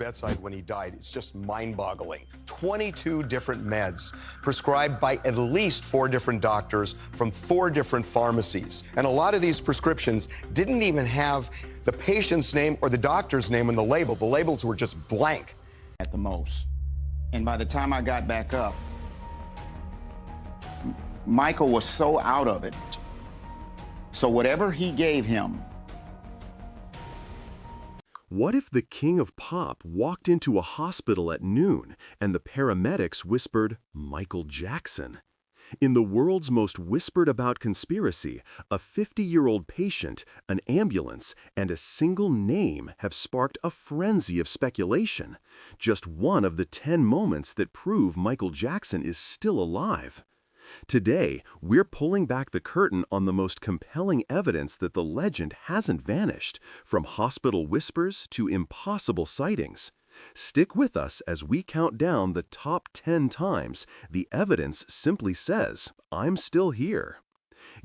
bedside when he died is just mind-boggling. 22 different meds prescribed by at least 4 different doctors from 4 different pharmacies. And a lot of these prescriptions didn't even have the patient's name or the doctor's name on the label. The labels were just blank. At the most. And by the time I got back up, Micheal was so out of it. So whatever he gave him. What if the king of pop walked into a hospital at noon and the paramedics whispered, Michael Jackson? In the world's most whispered about conspiracy, a 50-year-old patient, an ambulance, and a single name have sparked a frenzy of speculation. Just one of the 10 moments that prove Michael Jackson is still alive. Today, we're pulling back the curtain on the most compelling evidence that the legend hasn't vanished, from hospital whispers to impossible sightings. Stick with us as we count down the top 10 times the evidence simply says, I'm still here.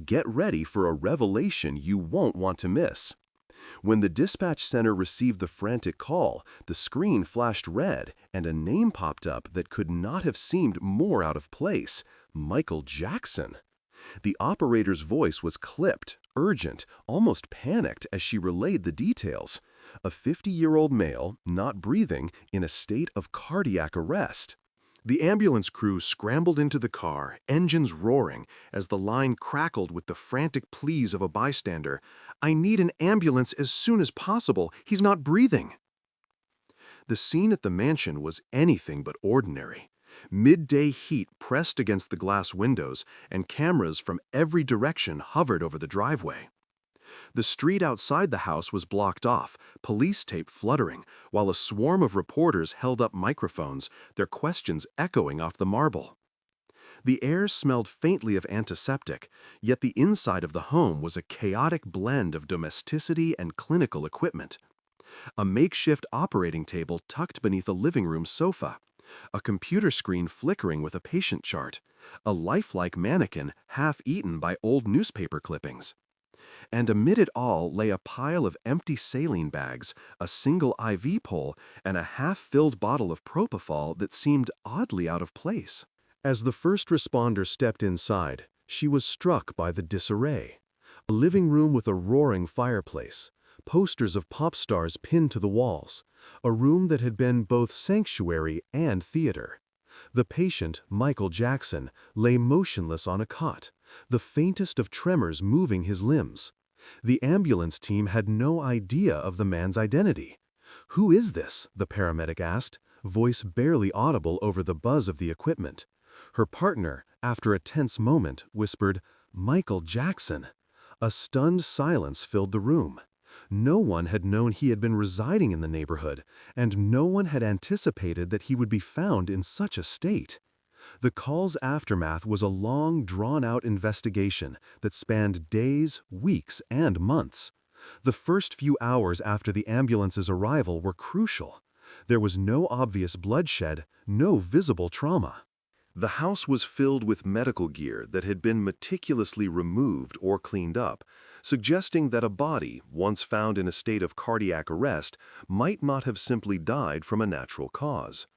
Get ready for a revelation you won't want to miss. When the dispatch center received the frantic call, the screen flashed red and a name popped up that could not have seemed more out of place, Michael Jackson. The operator's voice was clipped, urgent, almost panicked as she relayed the details. A 50-year-old male, not breathing, in a state of cardiac arrest. The ambulance crew scrambled into the car, engines roaring, as the line crackled with the frantic pleas of a bystander. I need an ambulance as soon as possible. He's not breathing. The scene at the mansion was anything but ordinary. Midday heat pressed against the glass windows, and cameras from every direction hovered over the driveway. The street outside the house was blocked off, police tape fluttering, while a swarm of reporters held up microphones, their questions echoing off the marble. The air smelled faintly of antiseptic, yet the inside of the home was a chaotic blend of domesticity and clinical equipment. A makeshift operating table tucked beneath a living room sofa, a computer screen flickering with a patient chart, a lifelike mannequin half-eaten by old newspaper clippings. And amid it all lay a pile of empty saline bags, a single IV pole, and a half-filled bottle of propofol that seemed oddly out of place. As the first responder stepped inside, she was struck by the disarray. A living room with a roaring fireplace, posters of pop stars pinned to the walls, a room that had been both sanctuary and theater. The patient, Michael Jackson, lay motionless on a cot, the faintest of tremors moving his limbs. The ambulance team had no idea of the man's identity. Who is this? The paramedic asked, voice barely audible over the buzz of the equipment. Her partner, after a tense moment, whispered, Michael Jackson. A stunned silence filled the room. No one had known he had been residing in the neighborhood, and no one had anticipated that he would be found in such a state. The call's aftermath was a long, drawn-out investigation that spanned days, weeks, and months. The first few hours after the ambulance's arrival were crucial. There was no obvious bloodshed, no visible trauma. The house was filled with medical gear that had been meticulously removed or cleaned up, suggesting that a body, once found in a state of cardiac arrest, might not have simply died from a natural cause.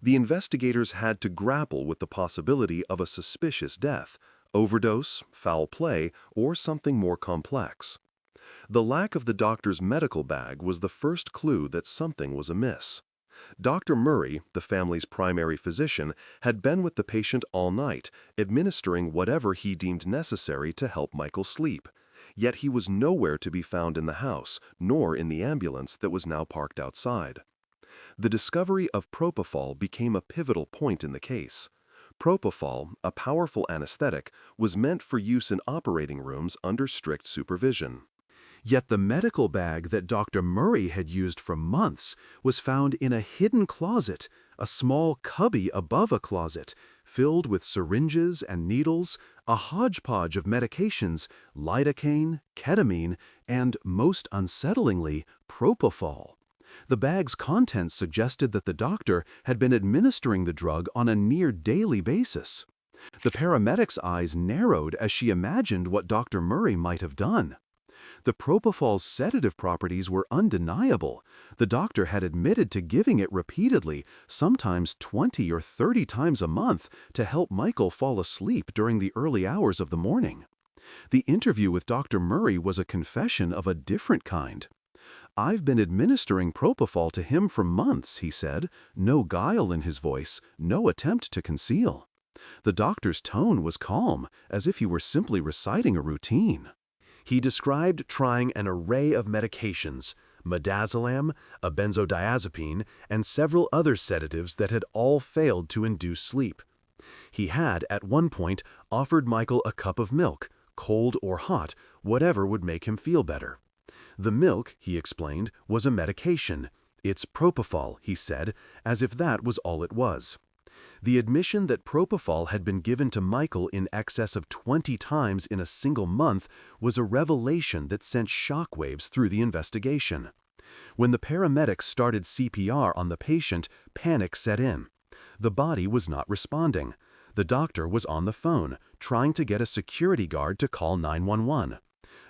The investigators had to grapple with the possibility of a suspicious death, overdose, foul play, or something more complex. The lack of the doctor's medical bag was the first clue that something was amiss. Dr. Murray, the family's primary physician, had been with the patient all night, administering whatever he deemed necessary to help Michael sleep. Yet he was nowhere to be found in the house, nor in the ambulance that was now parked outside. The discovery of propofol became a pivotal point in the case. Propofol, a powerful anesthetic, was meant for use in operating rooms under strict supervision. Yet the medical bag that Dr. Murray had used for months was found in a hidden closet, a small cubby above a closet, filled with syringes and needles, a hodgepodge of medications, lidocaine, ketamine, and, most unsettlingly, propofol. The bag's contents suggested that the doctor had been administering the drug on a near-daily basis. The paramedic's eyes narrowed as she imagined what Dr. Murray might have done. The propofol's sedative properties were undeniable. The doctor had admitted to giving it repeatedly, sometimes 20 or 30 times a month, to help Michael fall asleep during the early hours of the morning. The interview with Dr. Murray was a confession of a different kind. "I've been administering propofol to him for months," he said, no guile in his voice, no attempt to conceal. The doctor's tone was calm, as if he were simply reciting a routine. He described trying an array of medications, midazolam, a benzodiazepine, and several other sedatives that had all failed to induce sleep. He had, at one point, offered Michael a cup of milk, cold or hot, whatever would make him feel better. The milk, he explained, was a medication. "It's propofol," he said, as if that was all it was. The admission that propofol had been given to Michael in excess of 20 times in a single month was a revelation that sent shockwaves through the investigation. When the paramedics started CPR on the patient, panic set in. The body was not responding. The doctor was on the phone, trying to get a security guard to call 911.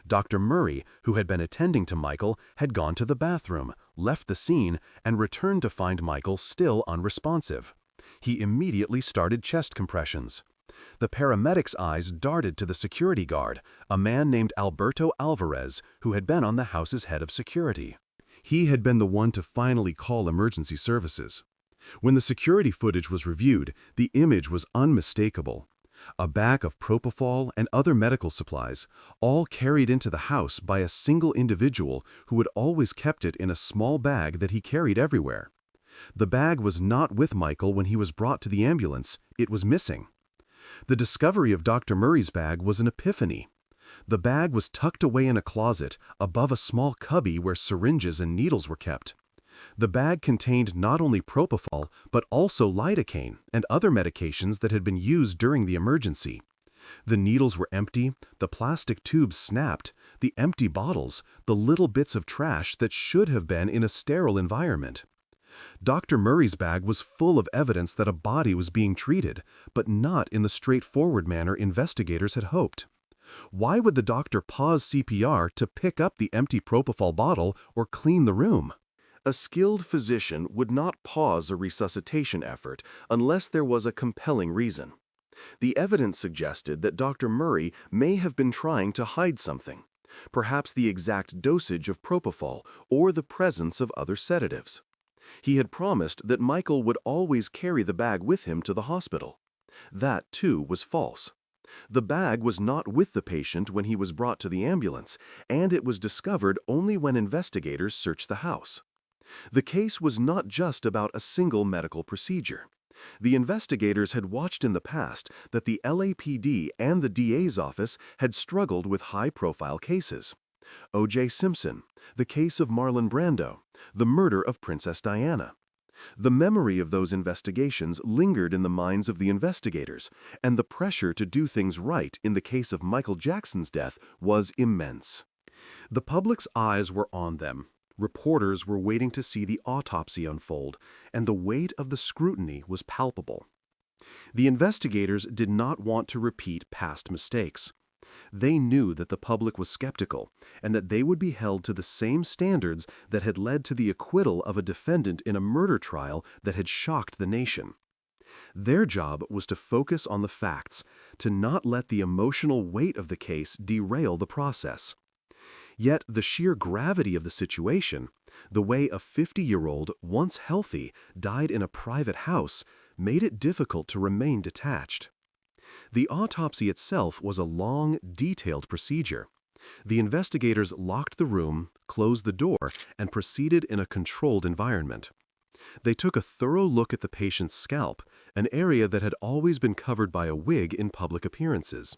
Dr. Murray, who had been attending to Michael, had gone to the bathroom, left the scene, and returned to find Michael still unresponsive. He immediately started chest compressions. The paramedic's eyes darted to the security guard, a man named Alberto Alvarez, who had been on the house's head of security. He had been the one to finally call emergency services. When the security footage was reviewed, the image was unmistakable. A bag of propofol and other medical supplies, all carried into the house by a single individual who had always kept it in a small bag that he carried everywhere. The bag was not with Michael when he was brought to the ambulance. It was missing. The discovery of Dr. Murray's bag was an epiphany. The bag was tucked away in a closet above a small cubby where syringes and needles were kept. The bag contained not only propofol, but also lidocaine and other medications that had been used during the emergency. The needles were empty, the plastic tubes snapped, the empty bottles, the little bits of trash that should have been in a sterile environment. Dr. Murray's bag was full of evidence that a body was being treated, but not in the straightforward manner investigators had hoped. Why would the doctor pause CPR to pick up the empty propofol bottle or clean the room? A skilled physician would not pause a resuscitation effort unless there was a compelling reason. The evidence suggested that Dr. Murray may have been trying to hide something, perhaps the exact dosage of propofol or the presence of other sedatives. He had promised that Michael would always carry the bag with him to the hospital. That, too, was false. The bag was not with the patient when he was brought to the ambulance, and it was discovered only when investigators searched the house. The case was not just about a single medical procedure. The investigators had watched in the past that the LAPD and the DA's office had struggled with high-profile cases. O.J. Simpson, the case of Marlon Brando, the murder of Princess Diana. The memory of those investigations lingered in the minds of the investigators, and the pressure to do things right in the case of Michael Jackson's death was immense. The public's eyes were on them. Reporters were waiting to see the autopsy unfold, and the weight of the scrutiny was palpable. The investigators did not want to repeat past mistakes. They knew that the public was skeptical, and that they would be held to the same standards that had led to the acquittal of a defendant in a murder trial that had shocked the nation. Their job was to focus on the facts, to not let the emotional weight of the case derail the process. Yet the sheer gravity of the situation, the way a 50-year-old, once healthy, died in a private house, made it difficult to remain detached. The autopsy itself was a long, detailed procedure. The investigators locked the room, closed the door, and proceeded in a controlled environment. They took a thorough look at the patient's scalp, an area that had always been covered by a wig in public appearances.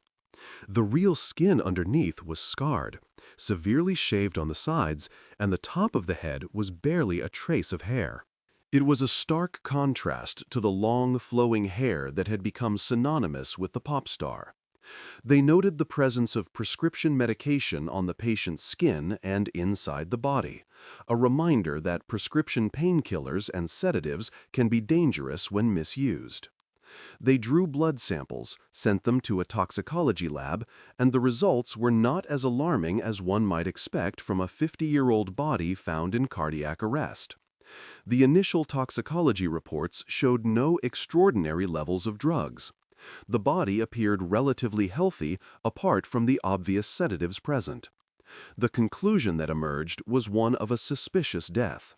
The real skin underneath was scarred, severely shaved on the sides, and the top of the head was barely a trace of hair. It was a stark contrast to the long, flowing hair that had become synonymous with the pop star. They noted the presence of prescription medication on the patient's skin and inside the body, a reminder that prescription painkillers and sedatives can be dangerous when misused. They drew blood samples, sent them to a toxicology lab, and the results were not as alarming as one might expect from a 50-year-old body found in cardiac arrest. The initial toxicology reports showed no extraordinary levels of drugs. The body appeared relatively healthy apart from the obvious sedatives present. The conclusion that emerged was one of a suspicious death.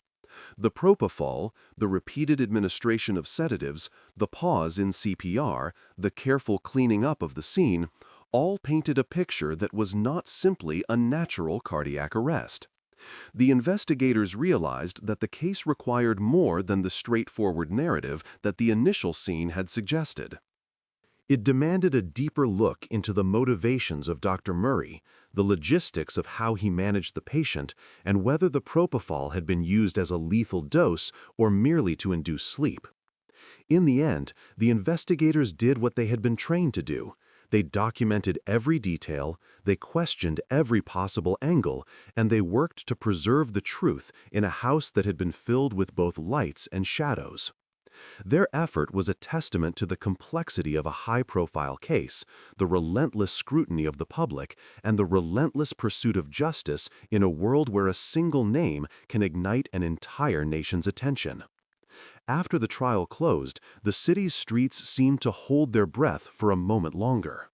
The propofol, the repeated administration of sedatives, the pause in CPR, the careful cleaning up of the scene, all painted a picture that was not simply a natural cardiac arrest. The investigators realized that the case required more than the straightforward narrative that the initial scene had suggested. It demanded a deeper look into the motivations of Dr. Murray, the logistics of how he managed the patient, and whether the propofol had been used as a lethal dose or merely to induce sleep. In the end, the investigators did what they had been trained to do. They documented every detail, they questioned every possible angle, and they worked to preserve the truth in a house that had been filled with both lights and shadows. Their effort was a testament to the complexity of a high-profile case, the relentless scrutiny of the public, and the relentless pursuit of justice in a world where a single name can ignite an entire nation's attention. After the trial closed, the city's streets seemed to hold their breath for a moment longer.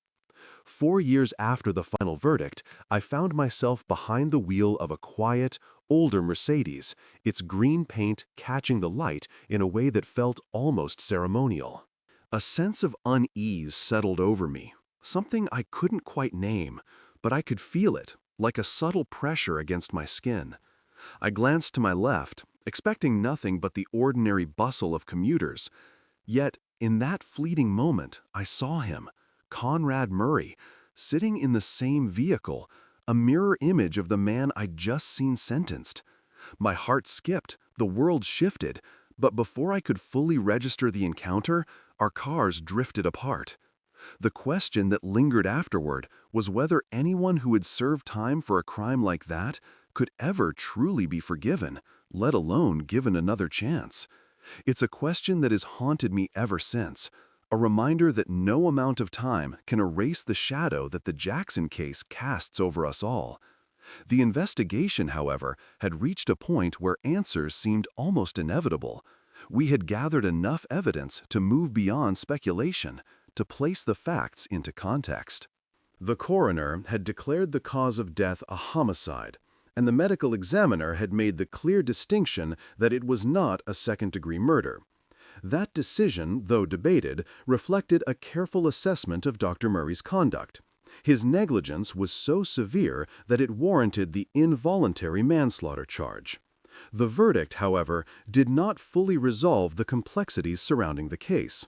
4 years after the final verdict, I found myself behind the wheel of a quiet, older Mercedes, its green paint catching the light in a way that felt almost ceremonial. A sense of unease settled over me, something I couldn't quite name, but I could feel it, like a subtle pressure against my skin. I glanced to my left, expecting nothing but the ordinary bustle of commuters. Yet, in that fleeting moment, I saw him, Conrad Murray, sitting in the same vehicle, a mirror image of the man I'd just seen sentenced. My heart skipped, the world shifted, but before I could fully register the encounter, our cars drifted apart. The question that lingered afterward was whether anyone who had served time for a crime like that could ever truly be forgiven, let alone given another chance. It's a question that has haunted me ever since, a reminder that no amount of time can erase the shadow that the Jackson case casts over us all. The investigation, however, had reached a point where answers seemed almost inevitable. We had gathered enough evidence to move beyond speculation, to place the facts into context. The coroner had declared the cause of death a homicide, and the medical examiner had made the clear distinction that it was not a second-degree murder. That decision, though debated, reflected a careful assessment of Dr. Murray's conduct. His negligence was so severe that it warranted the involuntary manslaughter charge. The verdict, however, did not fully resolve the complexities surrounding the case.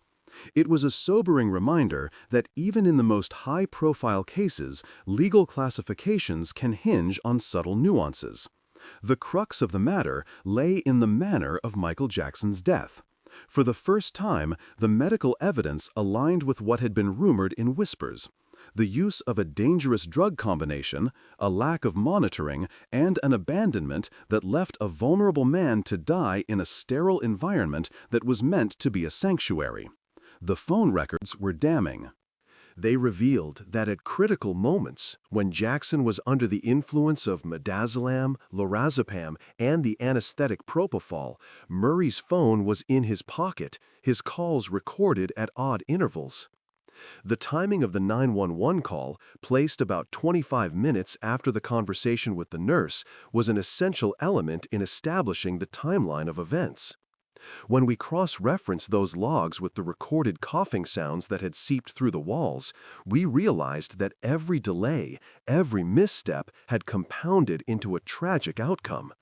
It was a sobering reminder that even in the most high-profile cases, legal classifications can hinge on subtle nuances. The crux of the matter lay in the manner of Michael Jackson's death. For the first time, the medical evidence aligned with what had been rumored in whispers. The use of a dangerous drug combination, a lack of monitoring, and an abandonment that left a vulnerable man to die in a sterile environment that was meant to be a sanctuary. The phone records were damning. They revealed that at critical moments, when Jackson was under the influence of midazolam, lorazepam, and the anesthetic propofol, Murray's phone was in his pocket, his calls recorded at odd intervals. The timing of the 911 call, placed about 25 minutes after the conversation with the nurse, was an essential element in establishing the timeline of events. When we cross-referenced those logs with the recorded coughing sounds that had seeped through the walls, we realized that every delay, every misstep had compounded into a tragic outcome.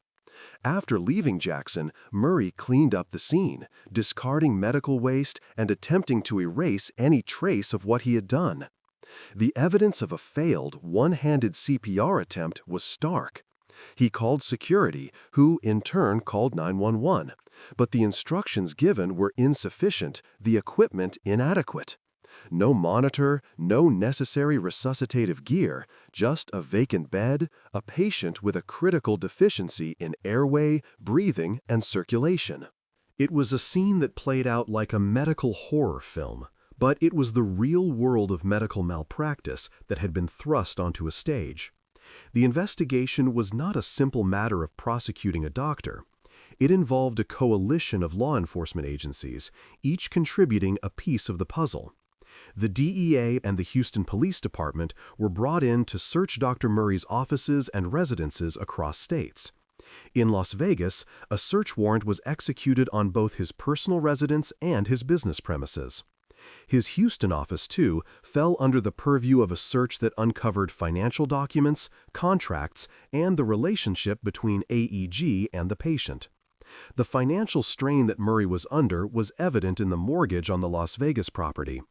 After leaving Jackson, Murray cleaned up the scene, discarding medical waste and attempting to erase any trace of what he had done. The evidence of a failed, one-handed CPR attempt was stark. He called security, who in turn called 911. But the instructions given were insufficient, the equipment inadequate. No monitor, no necessary resuscitative gear, just a vacant bed, a patient with a critical deficiency in airway, breathing, and circulation. It was a scene that played out like a medical horror film, but it was the real world of medical malpractice that had been thrust onto a stage. The investigation was not a simple matter of prosecuting a doctor. It involved a coalition of law enforcement agencies, each contributing a piece of the puzzle. The DEA and the Houston Police Department were brought in to search Dr. Murray's offices and residences across states. In Las Vegas, a search warrant was executed on both his personal residence and his business premises. His Houston office, too, fell under the purview of a search that uncovered financial documents, contracts, and the relationship between AEG and the patient. The financial strain that Murray was under was evident in the mortgage on the Las Vegas property,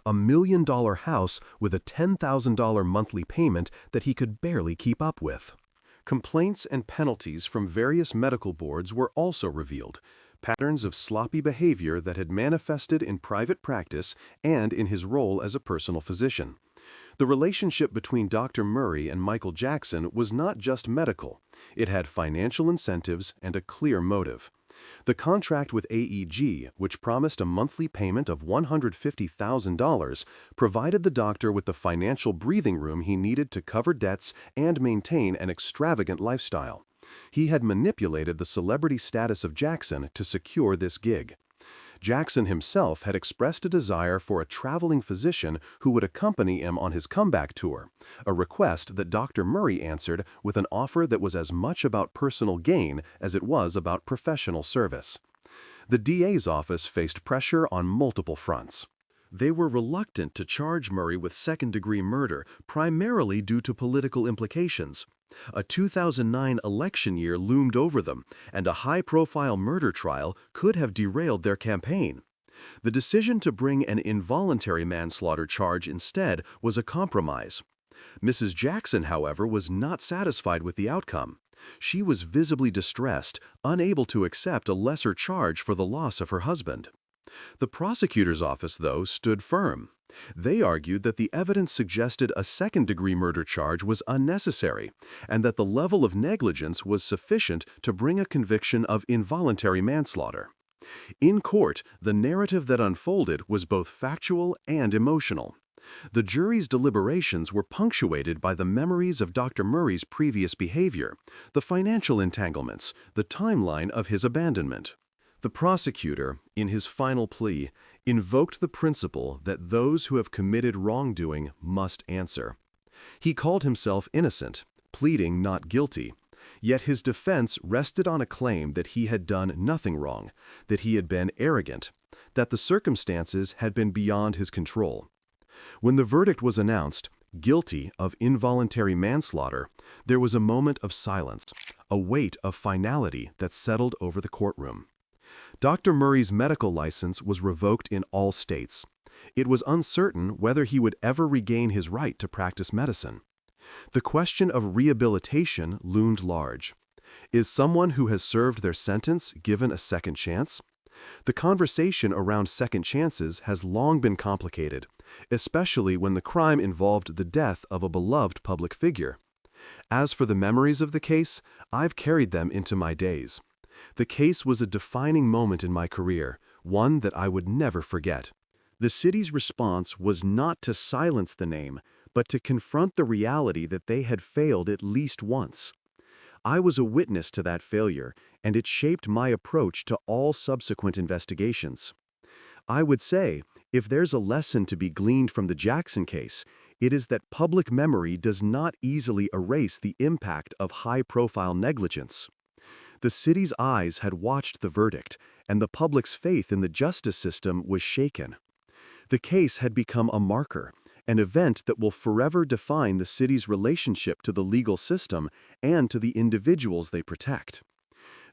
a $1 million house with a $10,000 monthly payment that he could barely keep up with. Complaints and penalties from various medical boards were also revealed, patterns of sloppy behavior that had manifested in private practice and in his role as a personal physician. The relationship between Dr. Murray and Micheal Jackson was not just medical. It had financial incentives and a clear motive. The contract with AEG, which promised a monthly payment of $150,000, provided the doctor with the financial breathing room he needed to cover debts and maintain an extravagant lifestyle. He had manipulated the celebrity status of Jackson to secure this gig. Jackson himself had expressed a desire for a traveling physician who would accompany him on his comeback tour, a request that Dr. Murray answered with an offer that was as much about personal gain as it was about professional service. The DA's office faced pressure on multiple fronts. They were reluctant to charge Murray with second-degree murder, primarily due to political implications. A 2009 election year loomed over them, and a high-profile murder trial could have derailed their campaign. The decision to bring an involuntary manslaughter charge instead was a compromise. Mrs. Jackson, however, was not satisfied with the outcome. She was visibly distressed, unable to accept a lesser charge for the loss of her husband. The prosecutor's office, though, stood firm. They argued that the evidence suggested a second-degree murder charge was unnecessary, and that the level of negligence was sufficient to bring a conviction of involuntary manslaughter. In court, the narrative that unfolded was both factual and emotional. The jury's deliberations were punctuated by the memories of Dr. Murray's previous behavior, the financial entanglements, the timeline of his abandonment. The prosecutor, in his final plea, invoked the principle that those who have committed wrongdoing must answer. He called himself innocent, pleading not guilty, yet his defense rested on a claim that he had done nothing wrong, that he had been arrogant, that the circumstances had been beyond his control. When the verdict was announced, guilty of involuntary manslaughter, there was a moment of silence, a weight of finality that settled over the courtroom. Dr. Murray's medical license was revoked in all states. It was uncertain whether he would ever regain his right to practice medicine. The question of rehabilitation loomed large. Is someone who has served their sentence given a second chance? The conversation around second chances has long been complicated, especially when the crime involved the death of a beloved public figure. As for the memories of the case, I've carried them into my days. The case was a defining moment in my career, one that I would never forget. The city's response was not to silence the name, but to confront the reality that they had failed at least once. I was a witness to that failure, and it shaped my approach to all subsequent investigations. I would say, if there's a lesson to be gleaned from the Jackson case, it is that public memory does not easily erase the impact of high-profile negligence. The city's eyes had watched the verdict, and the public's faith in the justice system was shaken. The case had become a marker, an event that will forever define the city's relationship to the legal system and to the individuals they protect.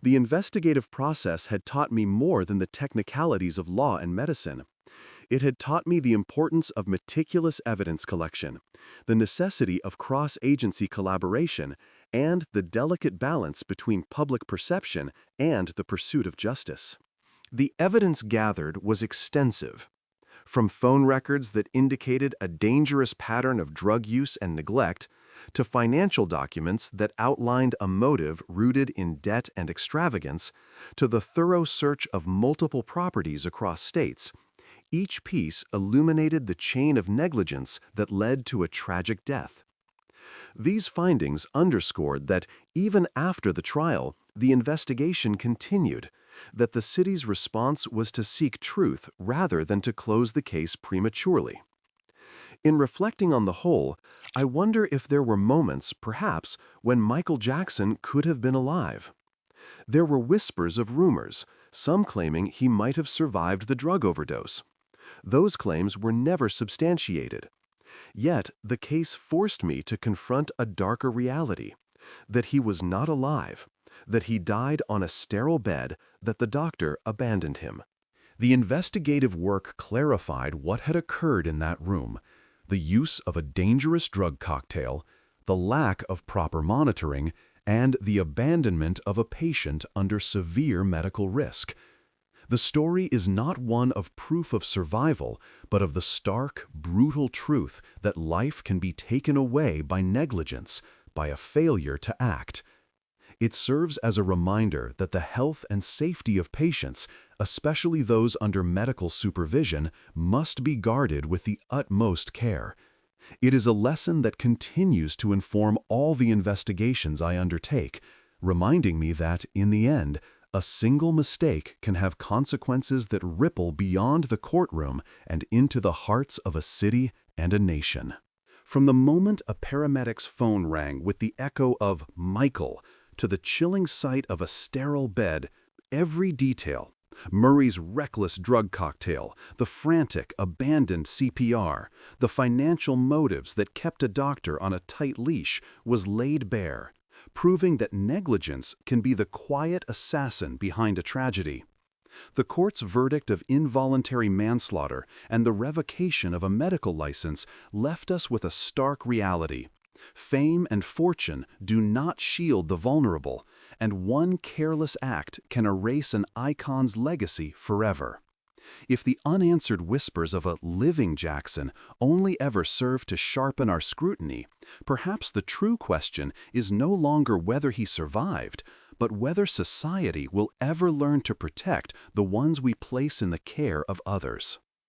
The investigative process had taught me more than the technicalities of law and medicine. It had taught me the importance of meticulous evidence collection, the necessity of cross-agency collaboration, and the delicate balance between public perception and the pursuit of justice. The evidence gathered was extensive. From phone records that indicated a dangerous pattern of drug use and neglect, to financial documents that outlined a motive rooted in debt and extravagance, to the thorough search of multiple properties across states, each piece illuminated the chain of negligence that led to a tragic death. These findings underscored that even after the trial, the investigation continued, that the city's response was to seek truth rather than to close the case prematurely. In reflecting on the whole, I wonder if there were moments, perhaps, when Micheal Jackson could have been alive. There were whispers of rumors, some claiming he might have survived the drug overdose. Those claims were never substantiated. Yet, the case forced me to confront a darker reality, that he was not alive, that he died on a sterile bed, that the doctor abandoned him. The investigative work clarified what had occurred in that room: the use of a dangerous drug cocktail, the lack of proper monitoring, and the abandonment of a patient under severe medical risk. The story is not one of proof of survival, but of the stark, brutal truth that life can be taken away by negligence, by a failure to act. It serves as a reminder that the health and safety of patients, especially those under medical supervision, must be guarded with the utmost care. It is a lesson that continues to inform all the investigations I undertake, reminding me that, in the end, a single mistake can have consequences that ripple beyond the courtroom and into the hearts of a city and a nation. From the moment a paramedic's phone rang with the echo of "Micheal," to the chilling sight of a sterile bed, every detail, Murray's reckless drug cocktail, the frantic, abandoned CPR, the financial motives that kept a doctor on a tight leash, was laid bare, proving that negligence can be the quiet assassin behind a tragedy. The court's verdict of involuntary manslaughter and the revocation of a medical license left us with a stark reality. Fame and fortune do not shield the vulnerable, and one careless act can erase an icon's legacy forever. If the unanswered whispers of a living Jackson only ever serve to sharpen our scrutiny, perhaps the true question is no longer whether he survived, but whether society will ever learn to protect the ones we place in the care of others.